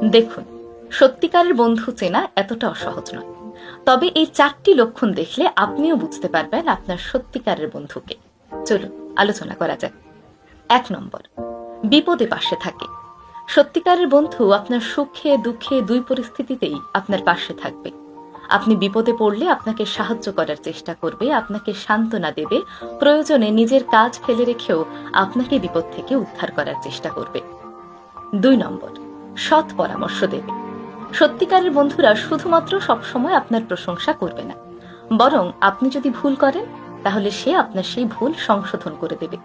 দেখুন, সত্যিকারের বন্ধু চেনা এতটা অসহজ নয়। তবে এই 4টি লক্ষণ দেখলে আপনিও বুঝতে পারবেন আপনার সত্যিকারের বন্ধুকে। চলুন আলোচনা করা যাক। 1 নম্বর, বিপদে পাশে থাকে। সত্যিকারের বন্ধু আপনার সুখে দুঃখে দুই পরিস্থিতিতেই আপনার পাশে থাকবে। আপনি বিপদে পড়লে আপনাকে সাহায্য করার চেষ্টা করবে, আপনাকে সান্ত্বনা দেবে, প্রয়োজনে নিজের কাজ ফেলে রেখেও আপনাকে বিপদ থেকে উদ্ধার করার চেষ্টা করবে। 2 নম্বর, সৎ পরামর্শ দেবে। সত্যিকারের বন্ধুরা শুধুমাত্র সবসময় আপনার প্রশংসা করবে না, বরং আপনি যদি ভুল করেন তাহলে সে আপনার সেই ভুল সংশোধন করে দেবে।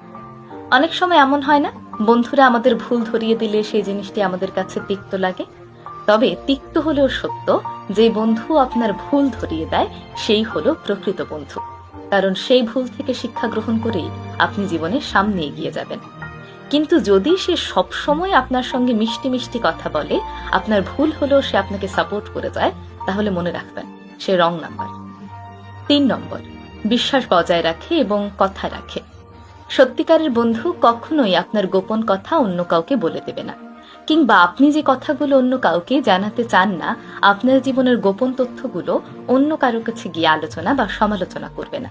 অনেক সময় এমন হয় না, বন্ধুরা আমাদের ভুল ধরিয়ে দিলে সেই জিনিসটি আমাদের কাছে তিক্ত লাগে। তবে তিক্ত হলেও সত্য, যে বন্ধু আপনার ভুল ধরিয়ে দেয় সেই হলো প্রকৃত বন্ধু। কারণ সেই ভুল থেকে শিক্ষা গ্রহণ করেই আপনি জীবনে সামনে এগিয়ে যাবেন। কিন্তু যদি সে সবসময় আপনার সঙ্গে মিষ্টি মিষ্টি কথা বলে, আপনার ভুল হলেও সে আপনাকে সাপোর্ট করে যায়, তাহলে মনে রাখবেন সে রং নাম্বার। 3 নম্বর, বিশ্বাস বজায় রাখে এবং কথা রাখে। সত্যিকারের বন্ধু কখনোই আপনার গোপন কথা অন্য কাউকে বলে দেবে না, কিংবা আপনি যে কথাগুলো অন্য কাউকে জানাতে চান না, আপনার জীবনের গোপন তথ্যগুলো অন্য কারো কাছে গিয়ে আলোচনা বা সমালোচনা করবে না,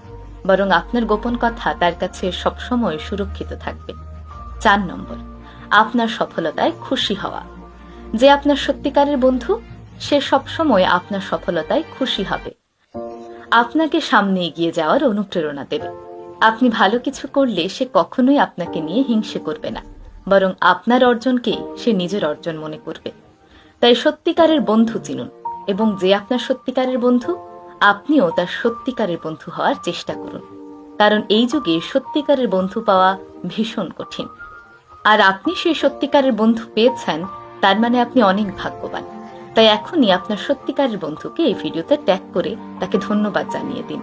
বরং আপনার গোপন কথা তার কাছে সবসময় সুরক্ষিত থাকবে। 4 নম্বর, আপনার সফলতায় খুশি হওয়া। যে আপনার সত্যিকারের বন্ধু, সে সবসময় আপনার সফলতায় খুশি হবে, আপনাকে সামনে এগিয়ে যাওয়ার অনুপ্রেরণা দেবে। আপনি ভালো কিছু করলে সে কখনোই আপনাকে নিয়ে হিংসে করবে না, বরং আপনার অর্জনকেই সে নিজের অর্জন মনে করবে। তাই সত্যিকারের বন্ধু চিনুন, এবং যে আপনার সত্যিকারের বন্ধু, আপনিও তার সত্যিকারের বন্ধু হওয়ার চেষ্টা করুন। কারণ এই যুগে সত্যিকারের বন্ধু পাওয়া ভীষণ কঠিন। আর আপনি সেই সত্যিকারের বন্ধু পেয়েছেন, তার মানে আপনি অনেক ভাগ্যবান। তাই এখনই আপনার সত্যিকারের বন্ধুকে এই ভিডিওতে ট্যাগ করে তাকে ধন্যবাদ জানিয়ে দিন।